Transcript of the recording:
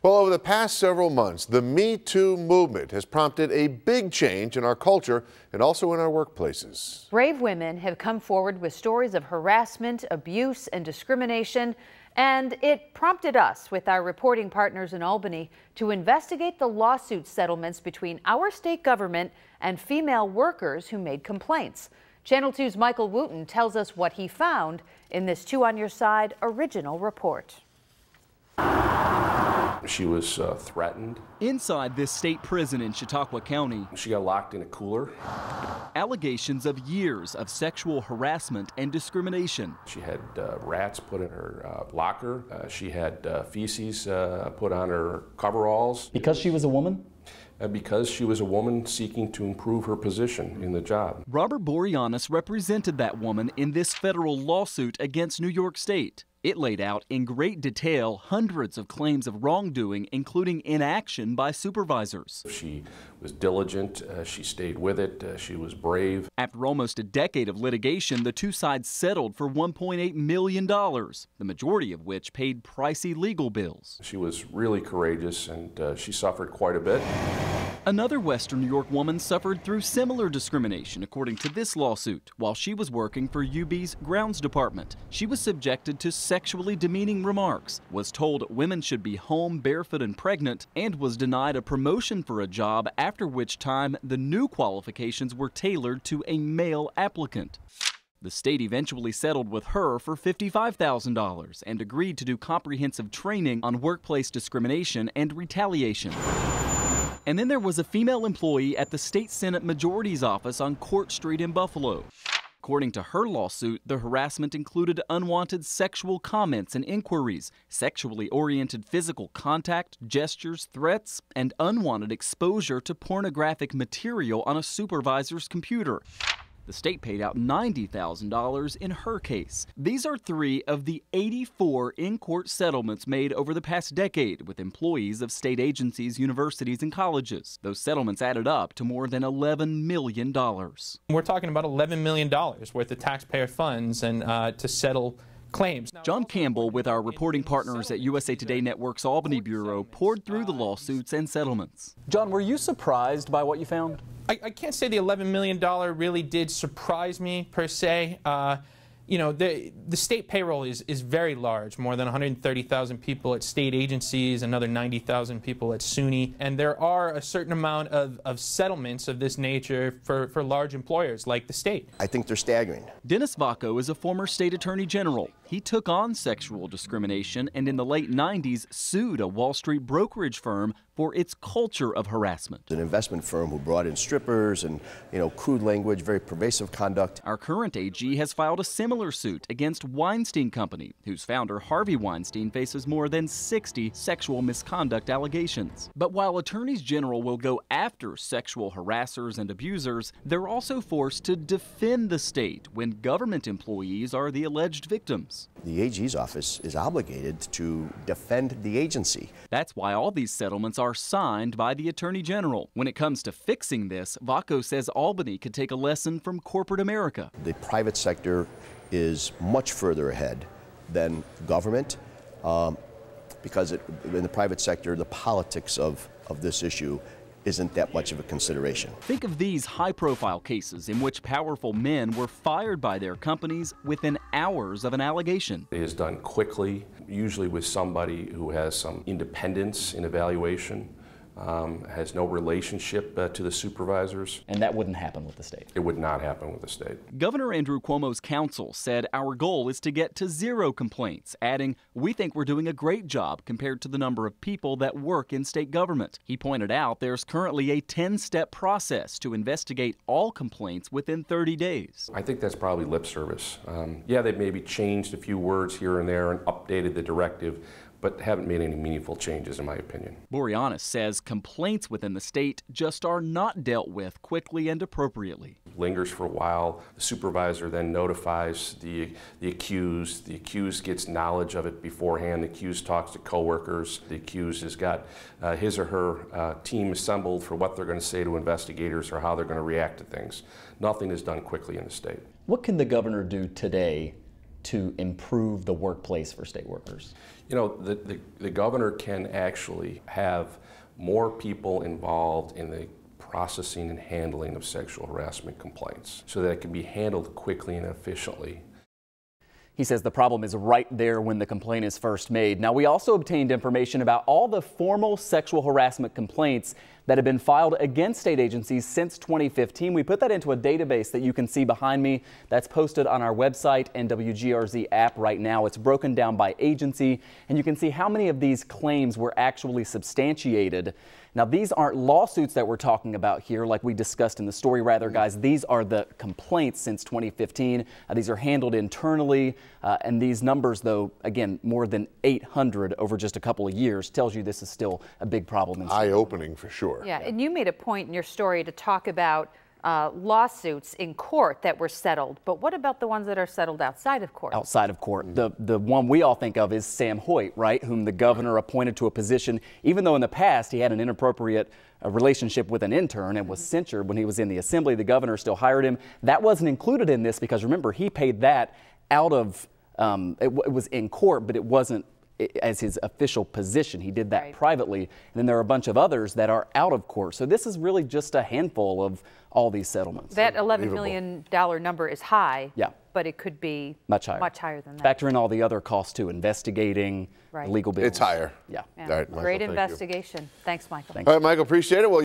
Well, over the past several months, the Me Too movement has prompted a big change in our culture and also in our workplaces. Brave women have come forward with stories of harassment, abuse, and discrimination, and it prompted us, with our reporting partners in Albany, to investigate the lawsuit settlements between our state government and female workers who made complaints. Channel 2's Michael Wooten tells us what he found in this Two on Your Side original report. She was threatened. Inside this state prison in Chautauqua County, She got locked in a cooler. allegations of years of sexual harassment and discrimination. She had rats put in her locker. She had feces put on her coveralls. Because she was a woman? Because she was a woman seeking to improve her position in the job. Robert Boreanaz represented that woman in this federal lawsuit against New York State. It laid out in great detail hundreds of claims of wrongdoing, including inaction by supervisors. She was diligent, she stayed with it, she was brave. After almost a decade of litigation, the two sides settled for $1.8 million, the majority of which paid pricey legal bills. She was really courageous, and she suffered quite a bit. Another Western New York woman suffered through similar discrimination, according to this lawsuit, while she was working for UB's grounds department. She was subjected to sexually demeaning remarks, was told women should be home barefoot and pregnant, and was denied a promotion for a job, after which time the new qualifications were tailored to a male applicant. The state eventually settled with her for $55,000 and agreed to do comprehensive training on workplace discrimination and retaliation. And then there was a female employee at the State Senate Majority's office on Court Street in Buffalo. According to her lawsuit, the harassment included unwanted sexual comments and inquiries, sexually oriented physical contact, gestures, threats, and unwanted exposure to pornographic material on a supervisor's computer. The state paid out $90,000 in her case. These are 3 of the 84 in-court settlements made over the past decade with employees of state agencies, universities, and colleges. Those settlements added up to more than $11 million. We're talking about $11 million worth of taxpayer funds and to settle claims. John Campbell, with our reporting partners at USA Today Network's Albany Bureau, poured through the lawsuits and settlements. John, were you surprised by what you found? I can't say the $11 million really did surprise me, per se. You know, the state payroll is very large, more than 130,000 people at state agencies, another 90,000 people at SUNY, and there are a certain amount of settlements of this nature for large employers like the state. I think they're staggering. Dennis Vacco is a former state attorney general. He took on sexual discrimination and in the late 90s sued a Wall Street brokerage firm for its culture of harassment. An investment firm who brought in strippers and, crude language, very pervasive conduct. Our current AG has filed a similar suit against Weinstein Company, whose founder Harvey Weinstein faces more than 60 sexual misconduct allegations. But while attorneys general will go after sexual harassers and abusers, they're also forced to defend the state when government employees are the alleged victims. The AG's office is obligated to defend the agency. That's why all these settlements are signed by the Attorney General. When it comes to fixing this, Vacco says Albany could take a lesson from corporate America. The private sector is much further ahead than government because in the private sector, the politics of this issue isn't that much of a consideration. Think of these high-profile cases in which powerful men were fired by their companies within hours of an allegation. It is done quickly, usually with somebody who has some independence in evaluation, has no relationship to the supervisors. And that wouldn't happen with the state? It would not happen with the state. Governor Andrew Cuomo's council said our goal is to get to 0 complaints, adding, "We think we're doing a great job compared to the number of people that work in state government." He pointed out there's currently a 10-step process to investigate all complaints within 30 days. I think that's probably lip service. Yeah, they've maybe changed a few words here and there and updated the directive, but haven't made any meaningful changes, in my opinion. Boreanaz says complaints within the state just are not dealt with quickly and appropriately. Lingers for a while. The supervisor then notifies the accused. The accused gets knowledge of it beforehand. The accused talks to coworkers. The accused has got his or her team assembled for what they're going to say to investigators or how they're going to react to things. Nothing is done quickly in the state. What can the governor do today to improve the workplace for state workers? You know, the governor can actually have more people involved in the processing and handling of sexual harassment complaints so that it can be handled quickly and efficiently. He says the problem is right there when the complaint is first made. Now, we also obtained information about all the formal sexual harassment complaints that have been filed against state agencies since 2015. We put that into a database that you can see behind me. That's posted on our website and WGRZ app right now. It's broken down by agency, and you can see how many of these claims were actually substantiated. Now, these aren't lawsuits that we're talking about here like we discussed in the story. Rather, guys, these are the complaints since 2015. These are handled internally, and these numbers, though, again, more than 800 over just a couple of years, tells you this is still a big problem. Eye-opening for sure. Yeah, and you made a point in your story to talk about lawsuits in court that were settled, but what about the ones that are settled outside of court? Outside of court. The one we all think of is Sam Hoyt, right, whom the governor appointed to a position, even though in the past he had an inappropriate relationship with an intern and was censured when he was in the assembly. The governor still hired him. That wasn't included in this because, remember, he paid that out of, it was in court, but it wasn't as his official position. He did that privately. And then there are a bunch of others that are out of court. So this is really just a handful of all these settlements. That $11 million number is high, but it could be much higher than that. Factor in all the other costs too, investigating, legal bills. It's higher. Yeah. All right, Michael, Great investigation. Thanks, Michael. All right, Michael, appreciate it. Well,